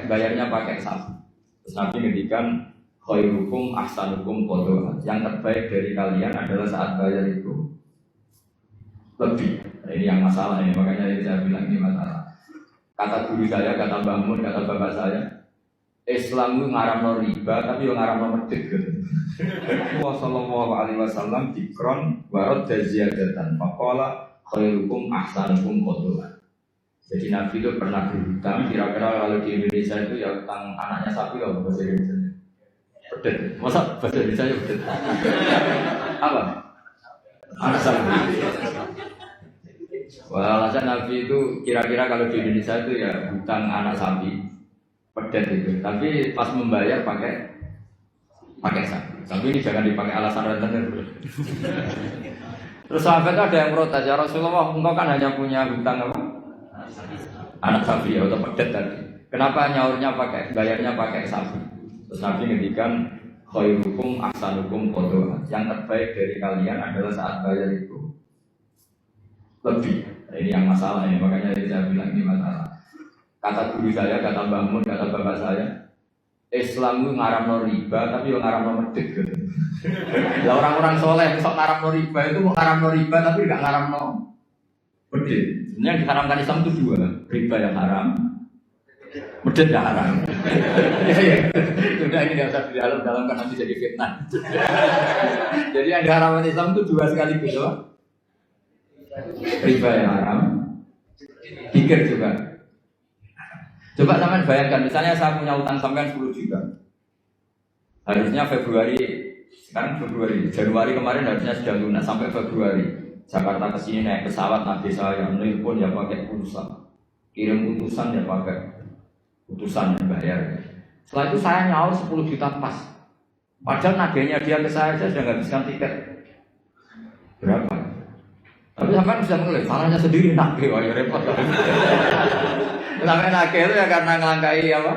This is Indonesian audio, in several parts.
bayarnya pakai sapi. Terus Nabi ngendikan khairukum ahsanukum qadha. Yang terbaik dari kalian adalah saat bayar itu lebih. Nah, ini yang masalah ini, makanya ini saya bilang ini masalah. Kata guru saya, kata Mbah Mun, kata bapak saya, Islam itu ngaramno riba tapi yo ngaramno medhit gitu. Rasulullah sallallahu alaihi wasallam dikron warad ziyadatan. Faqala khairukum ahsanukum qadha. Jadi Nabi itu pernah berhutang, kira-kira kalau di Indonesia itu ya hutang anaknya sapi loh bahasa Indonesia. Pedet, masa bahasa Indonesia ya pedet? Apa? Anak sapi. Wah, alasan Nabi itu kira-kira kalau di Indonesia itu ya hutang anak sapi, pedet itu. Tapi pas membayar pakai sapi. Tapi ini jangan dipakai alasan rentenir. Terus sahabat ada yang protes, ya Rasulullah, engkau kan hanya punya hutang apa? Anak sapi atau pedet tadi. Kenapa nyaurnya bayarnya pakai sapi? Terus Nabi ngendikan khairukum ahsanukum qadha. Yang terbaik dari kalian adalah saat bayar itu lebih. Nah, ini yang masalah ini, makanya saya bilang ini masalah. Kata guru saya, kata Mbah Mun, kata bapak saya, Islam itu ngaramno riba tapi yo ngaramno medhit gitu. Lah orang-orang soleh sok ngaramno riba itu mau ngaramno riba tapi enggak ngaramno medhit. Sebenarnya diharamkan Islam itu dua, riba yang haram, medhit yang haram. Sudah ini tidak usah di dalam kan nanti jadi fitnah. Jadi yang diharamkan Islam itu dua sekaligus, riba yang haram, pikir juga. Coba sampean bayangkan, misalnya saya punya utang sampean 10 juta. Harusnya Februari, sekarang Februari, Januari kemarin harusnya sudah lunas sampai Februari. Jakarta ke sini naik pesawat, nanti saya nelpon ya pakai pulsa, kirim utusan ya pakai utusan yang bayar. Setelah itu saya nyaur 10 juta pas. Padahal nagihnya dia ke saya sudah menghabiskan tiket berapa? Tapi sampai bisa mengeluh, salahnya sendiri nagih, wah ya repot. Sampai nagih itu ya karena ngelangkai apa?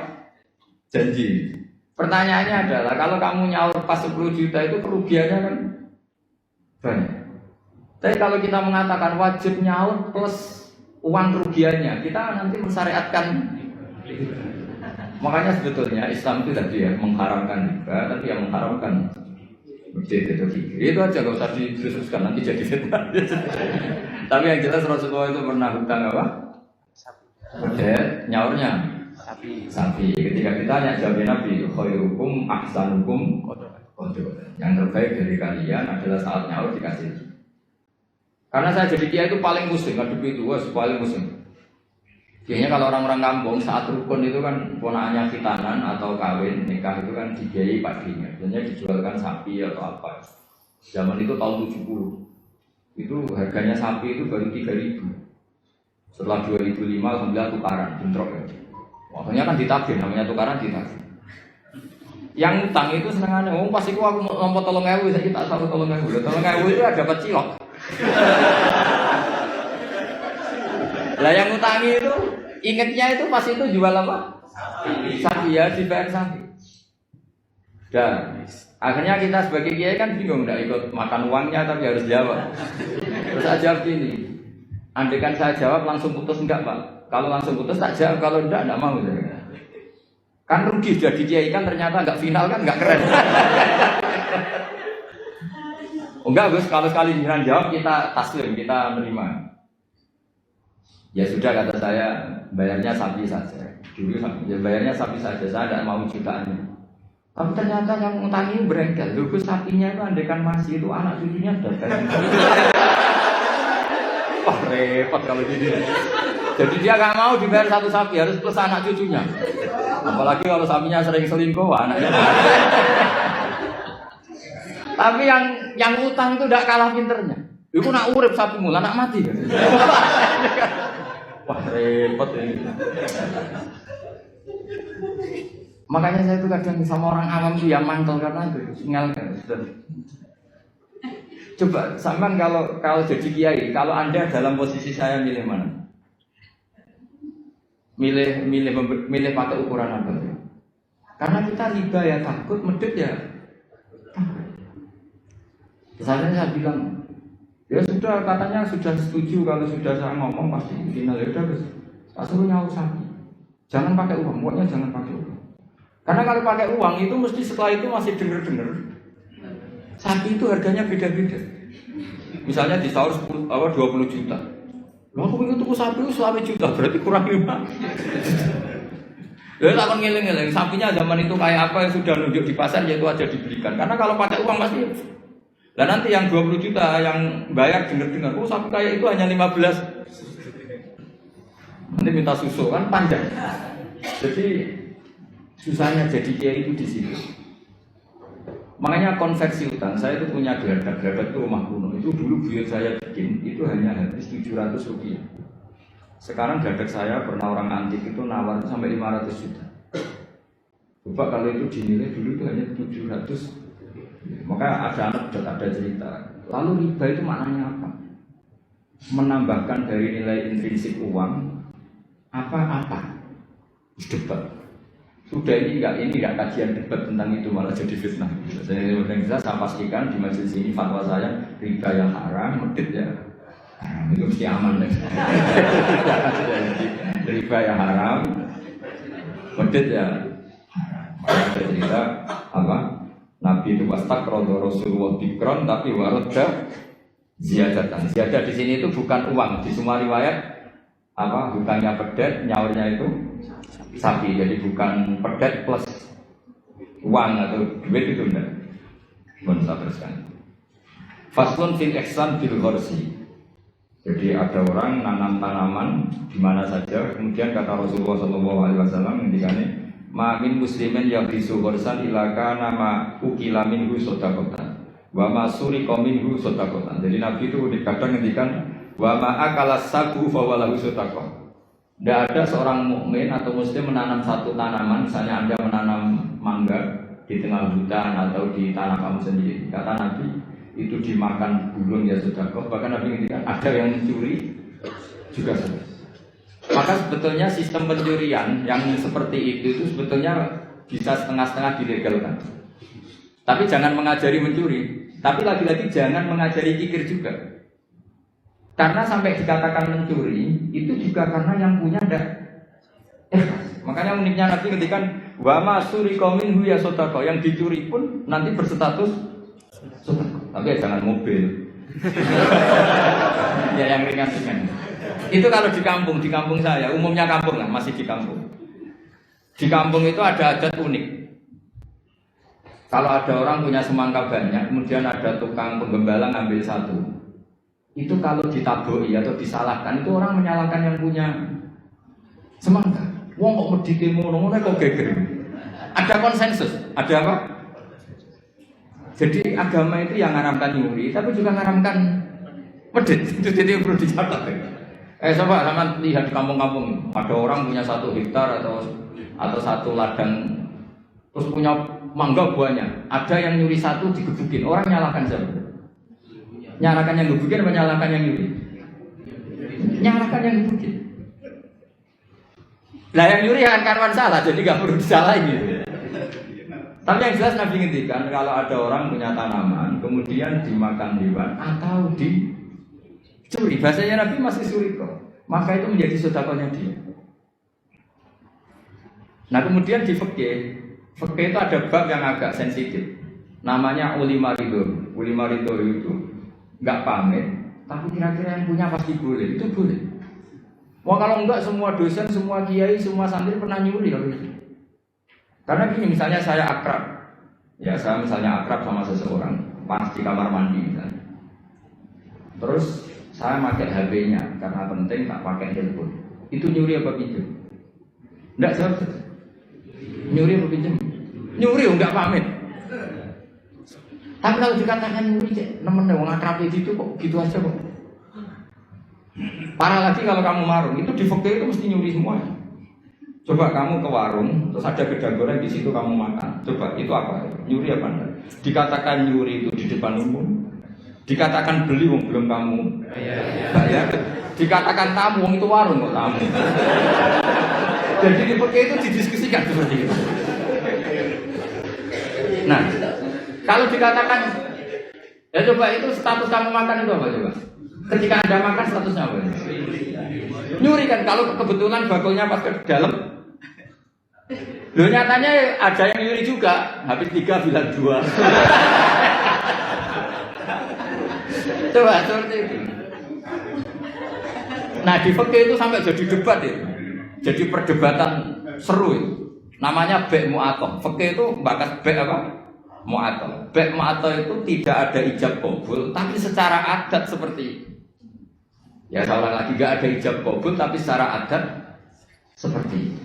Janji. Pertanyaannya adalah kalau kamu nyaur pas 10 juta itu kerugiannya kan banyak. Tapi kalau kita mengatakan wajib nyaur plus uang kerugiannya, kita nanti mensyariatkan. Makanya sebetulnya Islam itu tadi ya mengharamkan riba, tapi yang mengharamkan itu aja gak usah diteruskan nanti jadi fitnah. Tapi yang jelas Rasulullah itu pernah hutang apa? Sapi. Nyaurnya sapi. Ketika ditanya jawabnya Nabi, khairukum ahsanukum qadha. Yang terbaik dari kalian adalah saat nyaur dikasih. Karena saya jadi kiai itu paling pusing, ngadepi itu paling pusing. Biasanya kalau orang-orang kampung saat rukun itu kan ponakannya khitanan atau kawin nikah itu kan dibiayai paginya. Biasanya dijualkan sapi atau apa. Zaman itu tahun 70. Itu harganya sapi itu baru 3.000. Setelah 2005 alhamdulillah tukaran, bentrok ya. Waktunya kan ditagih, namanya tukaran ditagih. Yang utang itu senengannya, pasti aku nomor 3.000, saya tak tahu 3.000. 3.000 itu ada dapat cilok. Lah yang ngutangi itu ingetnya itu pas itu jual apa? Sapi ya, dibayar sapi. Dan akhirnya kita sebagai kiai kan bingung, nggak ikut makan uangnya tapi harus jawab. Terus saya jawab gini, andaikan saya jawab langsung putus enggak Pak? Kalau langsung putus tak jawab, kalau enggak mau. Kan rugi sudah di kiai kan ternyata enggak final kan enggak keren. Enggak Gus, kalau sekali jiran jawab kita taslim, kita menerima. Ya sudah kata saya, bayarnya sapi saja. Dulu ya bayarnya sapi saja, saya tidak mau jutaan. Tapi ternyata yang ngutangi berengkel. Dulu sapinya itu andaikan masih itu anak cucunya sudah bayar. Wah repot kalau gini. Jadi dia nggak mau dibayar satu sapi, harus plus anak cucunya. Apalagi kalau sapinya sering selingkuh, anaknya. Tapi yang utang itu tidak kalah pinternya. Itu nak urip sapi mula, nak mati. Wah repot ini. Makanya saya itu kadang sama orang awam tuh yang mantel karena itu ngalkan. Coba sampean kalau jadi kiai, kalau Anda dalam posisi saya milih mana? Milih pakai ukuran apa? Karena kita riba ya takut, medit ya. Saya bilang, ya sudah katanya sudah setuju kalau sudah saya ngomong pasti final ya udah tak suruh nyaur sapi. Jangan pakai uang, pokoknya jangan pakai uang. Karena kalau pakai uang itu mesti setelah itu masih denger-denger. Sapi itu harganya beda-beda. Misalnya di sahur 20 juta. Lalu aku ingin tuku sapi itu selama juta, berarti kurang 5. Lalu takkan ngeleng-ngeleng, sapinya zaman itu kayak apa yang sudah nunjuk di pasar, yaitu aja dibelikan. Karena kalau pakai uang pasti. Dan nanti yang 20 juta yang bayar dengar-dengar, oh sapi kayak itu hanya 15. Nanti minta susu kan panjang. Jadi susahnya jadi kiai itu di situ. Makanya konversi utang, saya itu punya geladak itu rumah kuno. Itu dulu buyut saya bikin, itu hanya habis 700 rupiah. Sekarang geladak saya pernah orang antik itu nawar sampai 500 juta. Coba kalau itu dinilai dulu itu hanya 700. Maka ada anak ada cerita. Lalu riba itu maknanya apa? Menambahkan dari nilai intrinsik uang apa-apa. Debat. Sudah ini enggak kajian debat tentang itu, malah jadi fitnah. Saya pastikan di majelis ini fatwa saya riba yang haram, medit ya. Itu mesti aman deh. Riba yang haram, medit ya. Ada cerita apa? Nabi itu wastakrodo Rasulullah bikron tapi waroda ziyadatan. Ziyadah di sini itu bukan uang. Di semua riwayat apa? Hutangnya pedet, nyaurnya itu sapi. Jadi bukan pedet plus uang atau duit itu enggak. Mohon saya teruskan. Faslun fil ihsan bil ghorsi. Jadi ada orang nanam tanaman di mana saja, kemudian kata Rasulullah SAW ngendikane ma min muslimin yang bisu ghorsan ila kana ma ukila minhu sadaqatan wa ma suriqa minhu sadaqatan. Jadi Nabi itu kadang ngendikan wa ma akala sabu fa walahu sadaqah. Tidak ada seorang mukmin atau muslim menanam satu tanaman, misalnya Anda menanam mangga di tengah hutan atau di tanah kamu sendiri. Kata Nabi, itu dimakan burung ya sudah kok. Bahkan Nabi ngendikan ada yang mencuri juga sudah. Maka sebetulnya sistem pencurian yang seperti itu sebetulnya bisa setengah-setengah dilegalkan. Tapi jangan mengajari mencuri. Tapi lagi-lagi jangan mengajari kikir juga. Karena sampai dikatakan mencuri itu juga karena yang punya ada. Makanya uniknya Nabi ngendikan wa ma suriqa minhu ya sodaqah, yang dicuri pun nanti berstatus sodaqah. Tapi ya jangan mobil. Ya yang ringan-ringan. Itu kalau di kampung saya, umumnya kampung lah, masih di kampung. Di kampung itu ada adat unik. Kalau ada orang punya semangka banyak, kemudian ada tukang penggembala ngambil satu. Itu kalau ditaboi atau disalahkan, itu orang menyalahkan yang punya semangka. Wong kok medhike ngono kok geger. Ada konsensus, ada apa? Jadi agama itu yang ngaramkan nyuri, tapi juga ngaramkan medhit. Itu jadi perlu dicatat. Coba sama lihat di kampung-kampung, ada orang punya 1 hektar atau 1 ladang, terus punya mangga banyak. Ada yang nyuri 1 digebukin, orang nyalahkan siapa? Nyalakan yang gebukin apa nyalakan yang nyuri? Nyalakan yang gebukin. Lah yang nyuri kan karwan salah, jadi gak perlu disalahin gitu. Tapi yang jelas Nabi ngendikan kalau ada orang punya tanaman kemudian dimakan hewan atau dicuri, bahasanya Nabi masih suri kok. Maka itu menjadi sedekahnya dia. Nah kemudian di fikih itu ada bab yang agak sensitif. Namanya ulima ridho. Ulima ridho itu enggak pamit, tapi kira-kira yang punya pasti boleh. Itu boleh. Wah kalau enggak semua dosen, semua kiai, semua santri pernah nyuri kalau itu. Karena gini, misalnya saya akrab, ya saya misalnya akrab sama seseorang, pas di kamar mandi misalnya. Terus saya pakai HP-nya karena penting tak pakai handphone. Itu nyuri apa pinjam? Enggak jawab. Nyuri apa pinjam? Nyuri enggak pamit. Tapi kalau dikatakan nyuri, nemen wong akrab itu kok gitu aja kok. Parah lagi kalau kamu marung, itu di fakir itu mesti nyuri semua. Coba kamu ke warung, terus ada gedang goreng di situ kamu makan. Coba itu apa? Nyuri apa enggak? Dikatakan nyuri itu di depan umum. Dikatakan beli wong belum kamu bayar. Dikatakan tamu wong itu warung kok tamu. Jadi di fakir itu didiskusikan seperti itu. Nah, kalau dikatakan, ya coba itu status kamu makan itu apa coba? Ketika Anda makan statusnya apa? Nyuri kan, kalau kebetulan bakulnya pas ke dalam Loh nyatanya ada yang nyuri juga, habis 3 bilang 2. Coba seperti itu. Nah di fikih itu sampai jadi debat ya, jadi perdebatan seru itu. Namanya bek mu'athah. Fikih itu bakas bek apa? Mu'athah. Bek mu'athah itu tidak ada ijab qabul, tapi secara adat seperti itu. Ya saya ulang lagi, tidak ada ijab qabul, tapi secara adat seperti itu.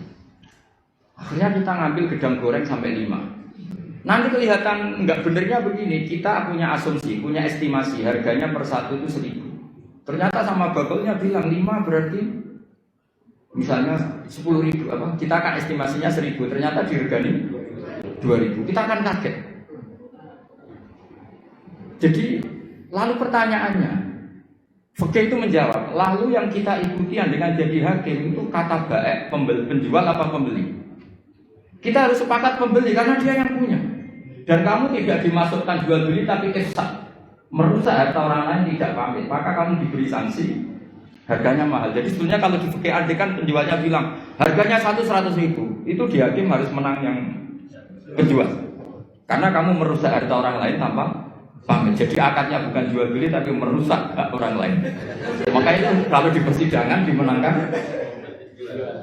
Akhirnya kita ngambil gedang goreng sampai 5. Nanti kelihatan nggak benernya begini, kita punya asumsi, punya estimasi, harganya per satu itu 1.000. Ternyata sama bakulnya bilang 5 berarti misalnya 10.000 apa? Kita akan estimasinya 1.000, ternyata diregani 2.000. Kita akan kaget. Jadi lalu pertanyaannya, fikih itu menjawab, lalu yang kita ikuti dengan jadi hakim itu kata baik, penjual apa pembeli? Kita harus sepakat pembeli karena dia yang punya. Dan kamu tidak dimasukkan jual beli tapi ifsad, merusak harta orang lain tidak pamit, maka kamu diberi sanksi, harganya mahal. Jadi sebenarnya kalau di fikih adil kan penjualnya bilang harganya 100.000, itu di hakim harus menang yang penjual, karena kamu merusak harta orang lain tanpa pamit. Jadi akadnya bukan jual beli tapi merusak hak orang lain. Maka itu kalau di persidangan dimenangkan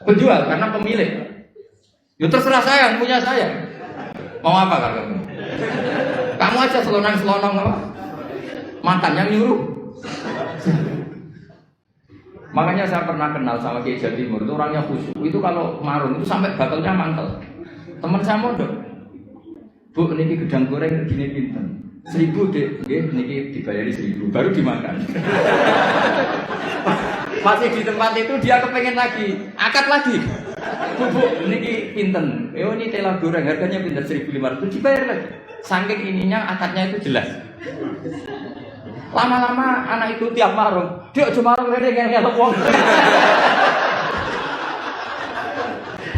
penjual karena pemilik. Ya terserah saya, yang punya saya. Mau apa kamu? Kamu aja selonang-selonang apa? Makan yang nyuruh. Makanya saya pernah kenal sama Kiai Jawa Timur, itu orangnya khusyuk. Itu kalau marun itu sampai bakalnya mantel. Teman saya mondok. Bu, niki gedang goreng gini pinten. 1.000 dek, niki dibayari 1.000, baru dimakan. Masih di tempat itu dia kepengen lagi, akad lagi. Bu, niki pinten. Ini tela goreng harganya pinten 1.500, dibayar lagi. Saking ininya akadnya itu jelas. Lama-lama anak itu tiap marung, dia cuma marung ngelok wong.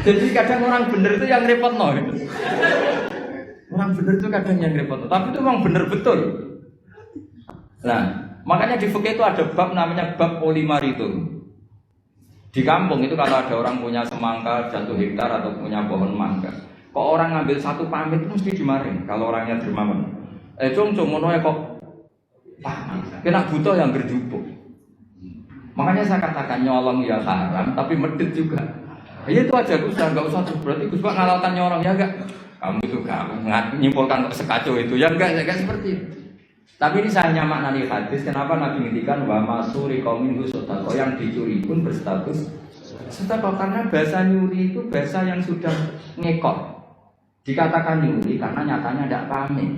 Jadi kadang orang bener itu yang repot no. Orang bener itu kadang yang repot, tapi itu memang bener betul. Nah, makanya di fikih itu ada bab namanya bab polimar itu. Di kampung itu kalau ada orang punya semangka 1 hektar atau punya pohon mangga, kok orang ngambil 1 pamit itu mesti dimarahin kalau orangnya dermawan. Cung ngono ya kok kena butuh yang gerjupuk. Makanya saya katakan nyolong ya haram, tapi medit juga. Ya itu aja Gus, nggak usah berarti Gus Pak ngalalkan nyolong ya enggak. Kamu itu nggak nyimpulkan kok sekacau itu ya enggak seperti itu. Tapi ini saya nyamak nanti hadis. Kenapa Nabi ngintikan wa masuri qaumin husotako, yang dicuri pun berstatus sotako, karena bahasa nyuri itu bahasa yang sudah ngekot. Dikatakan nyuri karena nyatanya tidak pamit.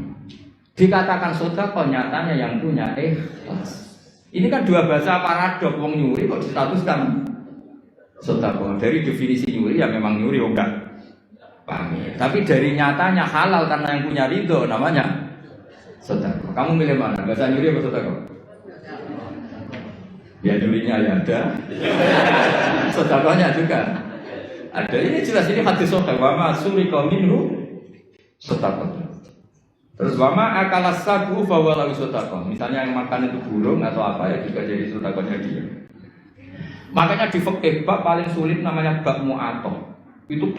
Dikatakan sotako nyatanya yang punya ikhlas. Ini kan dua bahasa paradok. Wong nyuri kok distatuskan sotako. Dari definisi nyuri ya memang nyuri enggak pamit. Tapi dari nyatanya halal karena yang punya ridho namanya sotako. Kamu milih mana? Bahasa nyuri apa sotako? Ya nyurinya ya ada, sotakonya juga ada. Ini jelas, ini hadis sahih. Wama suriko minhu sotako. Terus wama akalas sabu fawalau sotako. Misalnya yang makan itu burung atau apa ya juga jadi sotakonya dia. Makanya di fikih bab paling sulit namanya bab mu'athah. Itu